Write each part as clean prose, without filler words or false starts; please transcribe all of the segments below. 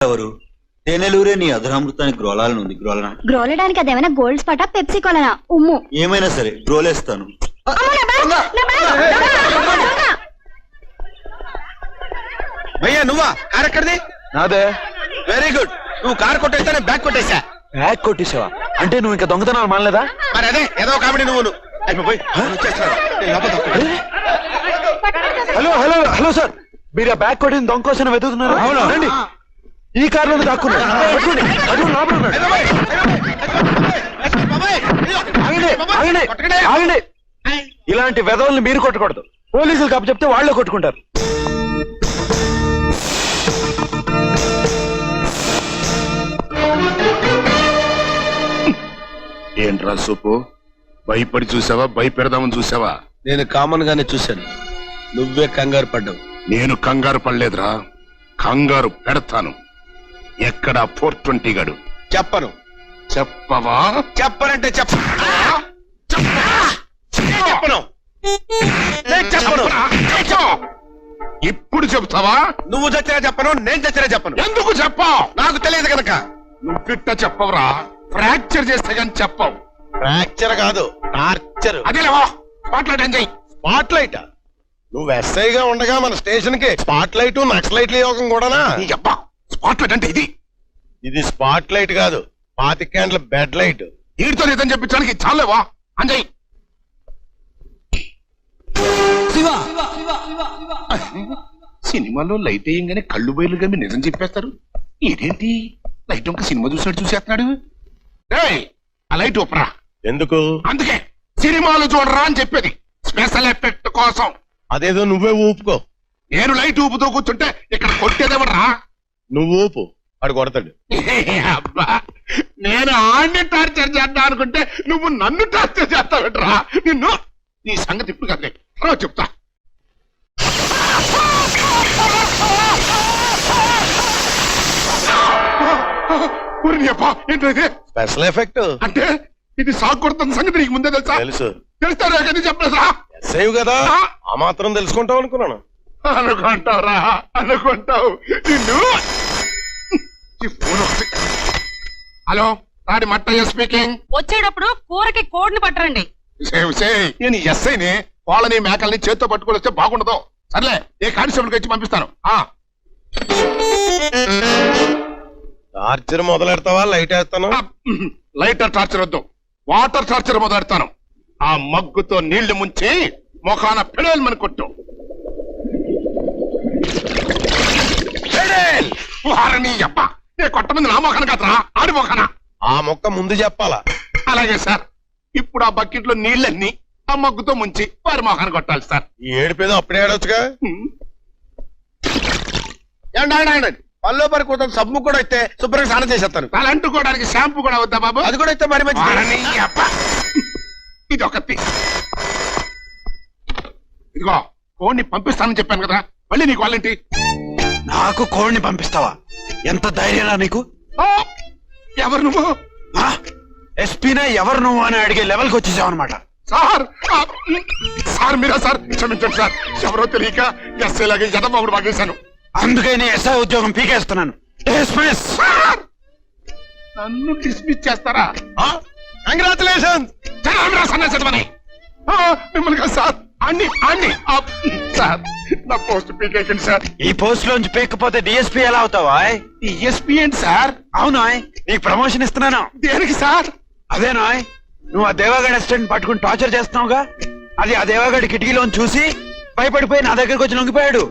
ఎవరు తేనెలూరే నీ అధరామృతానికి గ్రోలాలను ఉంది. గ్రోలడానికి అదేమైనా గోల్డ్ స్పాటా పెప్సీ కొలనా ఉమ్ము ఏమైనా సరే గ్రోలేస్తాను. భయ్యా నువ్వా? కార్ ఎక్కడిది? నాదే. Very good. నువ్వు కార్ కొట్టేస్తానే బ్యాగ్ కొట్టేశా. బ్యాగ్ కొట్టేసావా? అంటే నువ్వు ఇంకా దొంగతనాలు మానలేదా? మరి అదే ఏదో కామెడీ నువ్వు హలో హలో హలో సార్, మీరు ఆ బ్యాగ్ కొట్టిన దొంగ కోసం వెతుకుతున్నారు. అవునా? రండి, ఈ కార్ లో దాక్కున్నారు. ఆగండి, ఇలాంటి వెధవల్ని మీరు కొట్టకూడదు. పోలీసులు కప్పు చెప్తే వాళ్ళే కొట్టుకుంటారు. ఏంట్రా సూపు, భయపడి చూసావా భయపెడదామని చూసావా? నేను కామన్ గానే చూశాను, నువ్వే కంగారు పడ్డావు. నేను కంగారు పడలేదురా, కంగారు పెడతాను. ఎక్కడ 420 గడు? చెప్పను. చెప్పవా? చెప్పనంటే చెప్పను. ఇప్పుడు చెప్తావా? నువ్వు చచ్చినా చెప్పను, నేను చచ్చినా చెప్పను. ఎందుకు చెప్పావు? నాకు తెలియదు కనుక. నువ్వు గిట్ట చెప్పవురా, ఫ్రాక్చర్ చేస్తే గాని చెప్పవు. ఫ్రాక్చర్ కాదు, టార్చర్. అదేలేవా, spot light enjoy. Spot light? నువ్వు ఎస్ఐగా ఉండగా మన స్టేషన్ కి స్పాట్ లైట్ నక్సలైట్ల యోగం కూడానా? స్పాట్ లైట్ అంటే ఇది. ఇది స్పాట్ లైట్ కాదు, 25 క్యాండ్ల బెడ్ లైట్. వీడితో నిజం చెప్పించడానికి చాలేవా అంజయ్? సినిమాలో లైట్ వేయంగానే కళ్ళు బయలు గమ్మి నిజం చెప్పేస్తారు. ఇదేంటి లైట్ ఒక సినిమా చూసినట్టు చూసేస్తున్నాడు. ఆ లైట్ ఒప్పరా. ఎందుకు? అందుకే సినిమాలు చూడరా అని చెప్పేది, స్పెషల్ ఎఫెక్ట్ కోసం. అదేదో నువ్వే ఊపుకో. నేను లైట్ ఊపుతూ కూర్చుంటే ఇక్కడ కొట్టేదేమరా? నువ్వు ఊపు, వాడు కొడతాడు. అబ్బా, నేను ఆడిని టార్చర్ చేద్దాం అనుకుంటే నువ్వు నన్ను టార్చర్ చేస్తావుట్రా. నిన్ను నీ సంగతి ఇప్పుడు కదే చెప్తా. ఏంటది? స్పెషల్ ఎఫెక్ట్ అంటే ఇది సాగు కొడుతున్న సంగతి నీకు ముందే తెలుసా? తెలుసు. తెలుస్తారా కదా? చెప్పలేదా? ఎస్ఐ కదా, ఆ మాత్రం తెలుసుకుంటావు అనుకున్నాను. అనుకుంటావురా, అనుకుంటావు. నిన్ను హలో, రాడి మట్టయ్య స్పీకింగ్. వచ్చేటప్పుడు కూరకి కోడిని పట్టరండి. నేను ఎస్ఐని, వాళ్ళని మేకల్ని చేత్తో పట్టుకుని వస్తే బాగుండదు. సర్లే, ఏ కానిస్టేబుల్ వచ్చి పంపిస్తాను. టార్చర్ మొదలెడతావా? లైట్ వేస్తాను. లైటర్ టార్చర్ వద్దు, వాటర్ టార్చర్ మొదలెడతాను. ఆ మగ్గుతో నీళ్లు ముంచి మొఖాన పెడేల్మని కొట్టు. కొట్టమంది నా మొఖాన కాదురా, ఆడి మొఖాన. ఆ మొక్క ముందు చెప్పాలా? అలాగే సార్. ఇప్పుడు ఆ బకెట్ లో నీళ్ళన్నీ ఆ మగ్గుతో ముంచి వారి మొఖాన్ని కొట్టాలి సార్. ఈ ఏడుపేదో అప్పుడే ఆడొచ్చుగా. పల్లో పరి కూతురు సబ్బు కూడా అయితే శుభ్రంగా స్నానం చేసేస్తాను. తల అంటుకోవడానికి షాంపూ కూడా వద్దా బాబు? అది కూడా అయితే మరి మంచిది. ఇది ఒకటి. ఇదిగో కోడిని పంపిస్తానని చెప్పాను కదా, మళ్ళీ నీకు వాళ్ళేంటి? నాకు కోడిని పంపిస్తావా? ఎంత ధైర్యం నీకు? ఎవరు నువ్వు? ఎస్పీనే ఎవరు నువ్వు అని అడిగే లెవెల్కి వచ్చేసావు అనమాట. సార్, సార్ మీరా సార్? క్షమించండి సార్, ఎవరో తెలియక ఎస్ఐ లాగే జతబాబుడు బాగేశాను. అందుకే నేను ఎస్ఐ ఉద్యోగం పీకేస్తున్నాను. డిస్మిస్. నన్ను డిస్మిస్ చేస్తారా? కంగ్రాచులేషన్స్. మిమ్మల్ని కాదు సార్, అన్ని అన్ని సార్, నా పోస్ట్ పీకేకండి సార్. ఈ పోస్ట్ లోంచి పీకపోతే డిఎస్పీ ఎలా అవుతావా? డిఎస్పీ ఏంటి సార్? అవునా, నీకు ప్రమోషన్ ఇస్తున్నాను. దేనికి సార్? అదేనా, నువ్వు ఆ దేవాగడ్ అసిస్టెంట్ పట్టుకుని టార్చర్ చేస్తున్నావుగా, అది ఆ దేవాగడ్ కిటికీలోని చూసి భయపడిపోయి నా దగ్గరకు వచ్చి లొంగిపోయాడు.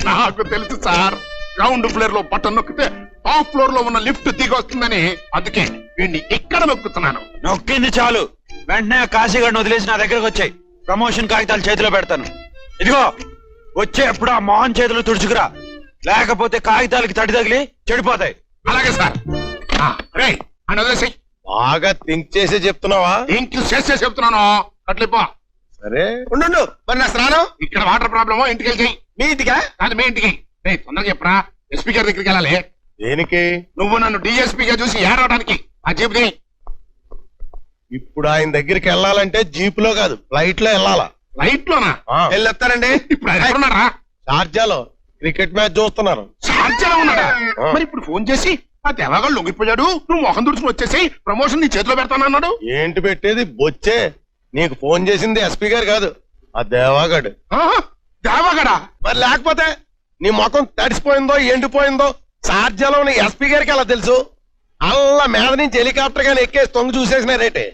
నాకు తెలుసు సార్, గ్రౌండ్ ఫ్లోర్ లో బటన్ నొక్కితే టాప్ ఫ్లోర్ లో ఉన్న లిఫ్ట్ దిగి వస్తుందని. అందుకే వీడిని ఇక్కడ నొక్కుతున్నాను. నొక్కింది చాలు, వెంటనే ఆ కాశీగడ్ని వదిలేసి నా దగ్గరకు వచ్చాయి. ప్రమోషన్ కాగితాలు చేతిలో పెడతాను. ఇదిగో వచ్చే ఎప్పుడు ఆ మోహన్ చేతులు తుడుచుకురా, లేకపోతే కాగితాలకి తడి తగిలి చెడిపోతాయి. అలాగే సార్. అని వదిలేసి. బాగా థింక్ చేసి చెప్తున్నావా? ఇంక చేసే చెప్తున్నాను. అట్లిపో. సరే ఉండు. మరి నా స్నానం ఇక్కడ వాటర్ ప్రాబ్లమ్, ఇంటికి వెళ్ళి మీ ఇంటికా? అది మీ ఇంటికి. తొందరగా చెప్పరా, ఎస్పీ గారి దగ్గరికి వెళ్ళాలి. దేనికి? నువ్వు నన్ను డిఎస్పీగా చూసి ఏడవడానికి. ఆ జీప్ ది. ఇప్పుడు ఆయన దగ్గరికి వెళ్ళాలంటే జీప్ లో కాదు, ఫ్లైట్ లో వెళ్ళాలా. ఫ్లైట్ లోనా? వెళ్ళొస్తానండి. ఇప్పుడు ఆయన ఎక్కడున్నారా? షార్జాలో క్రికెట్ మ్యాచ్ చూస్తున్నారు. సార్జలా ఉన్నాడా? మరి ఇప్పుడు ఫోన్ చేసి ఆ దేవాగాడు లొంగిపోయాడు, నువ్వు మొహం దుడుచుకుని వచ్చేసి ప్రమోషన్ నీ చేతిలో పెడతానన్నాడు. ఏంటి పెట్టేది బొచ్చే? నీకు ఫోన్ చేసింది ఎస్పీ గారు కాదు, ఆ దేవాగాడు. దేవాగాడా? మరి లేకపోతే నీ ముఖం తడిసిపోయిందో ఎండిపోయిందో సార్జలోని ఎస్పీ గారికి ఎలా తెలుసు? అల్ల మీద నుంచి హెలికాప్టర్ గాని ఎక్కేసి తొంగి చూసేసినారేటే.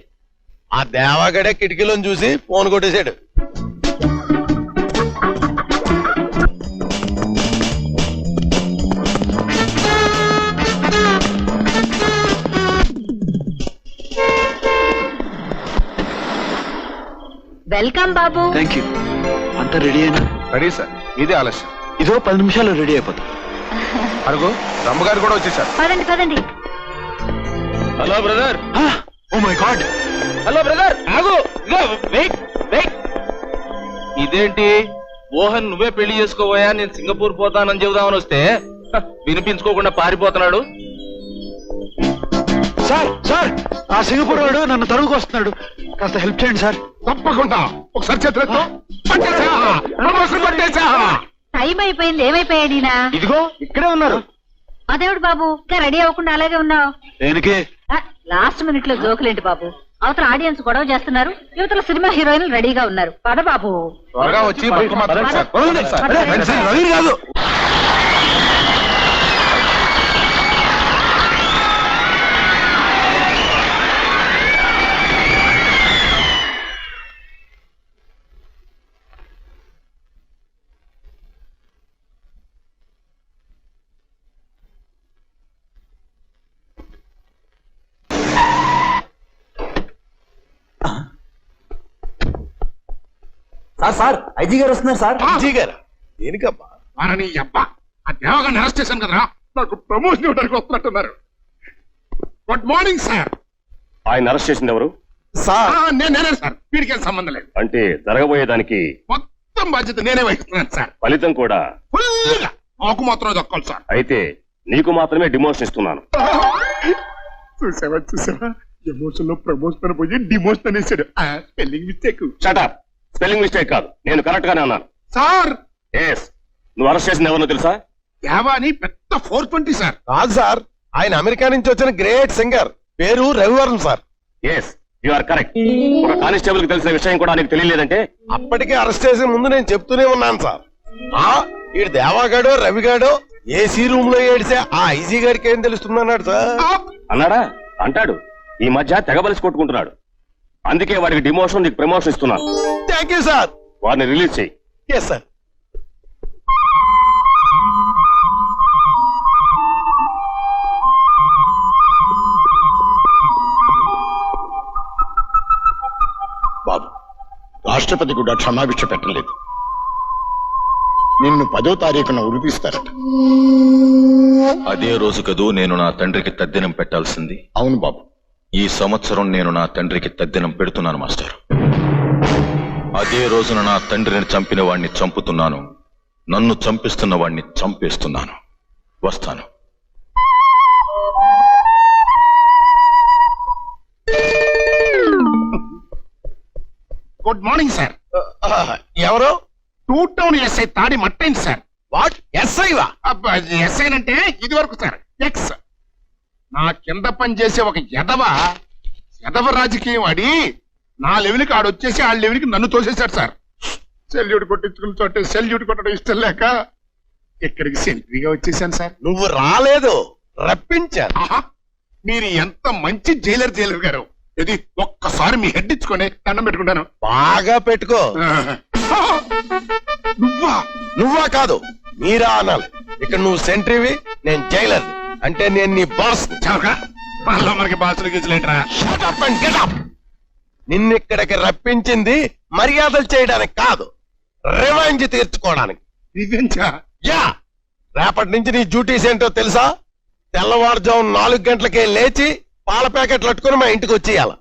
ఆ దేవాగడే కిటికీలోని చూసి ఫోన్ కొట్టేశాడు. Welcome Babu. Thank you. అంతా రెడీ అయినా? రెడీ సార్, ఇదే ఆలస్యం. ఇదో 10 నిమిషాలు రెడీ అయిపోతాం. అరుగు రమ్మగారు కూడా వచ్చేసారు. పదండి పదండి. Hello brother. Oh my god. Hello brother, ఆగు. Wait wait. ఇదేంటి మోహన్ నువ్వే పెళ్లి చేసుకోబోయా, నేను సింగపూర్ పోతానని చెబుదామని వస్తే వినిపించుకోకుండా పారిపోతున్నాడు. సార్ సార్, ఆ సింగపూర్ వాడు నన్ను తరువుకు వస్తున్నాడు, కాస్త హెల్ప్ చేయండి సార్. తప్పకుండా. ఒకసారి చేతులెత్తు. పట్టేశా, ప్రమోషన్ పట్టేశా. టైం అయిపోయింది. ఏమైపోయాడు ఈయన? ఇదిగో ఇక్కడే ఉన్నారు. అదేవిడు బాబు, ఇంకా రెడీ అవ్వకుండా అలాగే ఉన్నావు? దేనికి? లాస్ట్ మినిట్ లో జోకులేంటి బాబు? అవతల ఆడియన్స్ గొడవ చేస్తున్నారు, యువతల సినిమా హీరోయిన్లు రెడీగా ఉన్నారు. పద బాబు. త్వరగా వచ్చి బతుకు మాత్రం సార్. వదలండి. రవి కాదు. సార్ ఐజీ గారు వస్తున్నారు సార్. విజయ్ గారు దేనికబ్బా? వారని అబ్బా, ఆ దేవగాన్ని అరెస్ట్ చేశాను కదరా, నాకు ప్రమోషన్ ఇవ్వడానికి వస్తున్నట్టున్నారు. Good morning sir. ఆయన అరెస్ట్ చేసింది ఎవరు? సార్ నేనే సార్, వీడికి ఏం సంబంధం లేదు. అంటే జరగబోయేదానికి మొత్తం బాధ్యత నేనే వహిస్తున్నాను సార్. ఫలితం కూడా ఫుల్గా నాకు మాత్రం దక్కాలి సార్. అయితే నీకు మాత్రమే డిమోషన్ ఇస్తున్నాను. చూసావా ఎమోషన్ లో ప్రమోషన్ పోయి డిమోషన్ అనేసాడు. Spelling mistake. Shut up. Spelling mistake కాదు, నేను కరెక్ట్ గానే అన్నాను. Sir yes. నువ్వు అరెస్ట్ చేసింది ఎవరినో తెలుసా? దేవా అని పెద్ద 420 సార్. కాదు సార్, ఆయన అమెరికా నుంచి వచ్చిన గ్రేట్ సింగర్, పేరు Ravivarma sir. Yes, you are correct. ఒక కానిస్టేబుల్ కి తెలిసిన విషయం కూడా నీకు తెలియలేదంటే? అప్పటికే అరెస్ట్ చేసే ముందు నేను చెప్తూనే ఉన్నాను సార్. ఈ దేవాగాడో రవిగాడో ఏసీ రూమ్ లో ఏడిసే ఆ ఐజీ గారికి ఏం తెలుస్తుందన్నాడు సార్. అన్నాడా? అంటాడు. ఈ మధ్య తెగబలిసి కొట్టుకుంటున్నాడు. అందుకే వాడికి డిమోషన్, నీకు ప్రమోషన్ ఇస్తున్నాను. Thank you sir. వాడిని రిలీజ్ చేయి. Yes sir. బాబు, రాష్ట్రపతి కూడా క్షమాభిక్ష పెట్టలేదు. నిన్ను 10వ తారీఖున ఉరిపిస్తారట. అదే రోజు కదూ నేను నా తండ్రికి తద్దినం పెట్టాల్సింది. అవును బాబు. ఈ సంవత్సరం నేను నా తండ్రికి తద్దినం పెడుతున్నాను మాస్టర్. అదే రోజున నా తండ్రిని చంపిన వాణ్ణి చంపుతున్నాను, నన్ను చంపిస్తున్న వాణ్ణి చంపేస్తున్నాను. వస్తాను. Good morning sir. ఎవరు? 2 టౌన్ ఎస్ఐ తాడి మట్టైంది సార్. వాట్? ఎస్ఐవా? ఎస్ఐ అంటే ఇది వరకు సార్ ఎక్స్. నా కింద పని చేసే ఒక ఎదవ రాజకీయం ఆడి నా లెవెల్కి ఆడొచ్చేసి ఆ లెవెల్కి నన్ను తోసేశాడు సార్. సెల్యూట్ కొట్టించుకుని చోటే సెల్యూట్ కొట్టడం ఇష్టం లేక ఇక్కడికి సెంట్రీగా వచ్చేసాను సార్. నువ్వు రాలేదు, రప్పించాను. ఆహా, మీరు ఎంత మంచి జైలర్ గారు. ఇది ఒక్కసారి మీ హెడ్ ఇచ్చుకొని దండం పెట్టుకుంటాను. బాగా పెట్టుకో. నువ్వా కాదు, మీరా అనాలి. ఇక్కడ నువ్వు సెంట్రీవి, నేను జైలర్. అంటే నేను నీ బాస్. మనకి బాసులు గీసులేంట్రా. నిన్నిక్కడికి రప్పించింది మర్యాదలు చేయడానికి కాదు, రివెంజ్ తీర్చుకోవడానికి. రివెంజా? యా. రేపటి నుంచి నీ డ్యూటీస్ ఏంటో తెలుసా? తెల్లవారుజాము 4 గంటలకే లేచి పాల ప్యాకెట్లు అట్టుకుని మా ఇంటికి వచ్చేయాలి.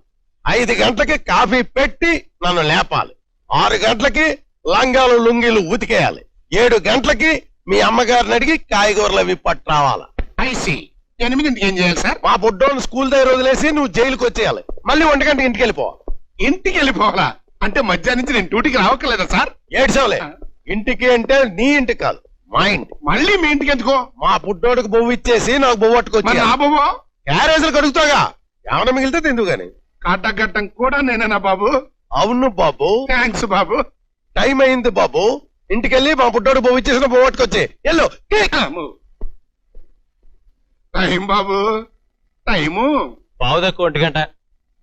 5 గంటలకి కాఫీ పెట్టి నన్ను లేపాలి. 6 గంటలకి లంగాలు లుంగీలు ఉతికేయాలి. 7 గంటలకి మీ అమ్మగారిని అడిగి కాయగూరలు అవి పట్టు రావాలి. ఐసి 8ంటికి ఏం చేయాలి సార్? మా బుడ్డోని స్కూల్ దగ్గర వదిలేసి నువ్వు జైలుకి వచ్చేయాలి. మళ్ళీ 1 గంటకి ఇంటికి వెళ్ళిపోవాలి. ఇంటికి వెళ్ళిపోవాలా? అంటే మధ్యాహ్నం నుంచి నేను డ్యూటీకి రావక్కర్లేదా సార్? ఏడ్చవలే. ఇంటికి అంటే నీ ఇంటికి కాదు, మా ఇంటి మళ్ళీ మీ ఇంటికి ఎందుకో మా పుట్టోడికి బొవ్వు ఇచ్చేసి నాకు బొవ్వు మరి పట్టుకొచ్చి నా బాబు క్యారేజీలు కడుగుతాగా ఏమైనా మిగిలితే తిందు గాని కట్టగట్టం కూడా నేనేనా బాబు? అవును బాబు. థ్యాంక్స్ బాబు. టైం అయింది బాబు. ఇంటికెళ్ళి మా పుట్టోడు బొవ్వు ఇచ్చేసిన బొవ్వు పట్టుకొచ్చి ఎల్లు. టైం బాబు, టైము పావు తక్కువ 1 గంట.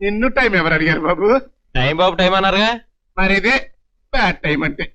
నిన్ను టైం ఎవరు అడిగారు బాబు? టైం బాబు టైం అన్నారుగా. మరి ఇదే బ్యాడ్ టైం అంటే.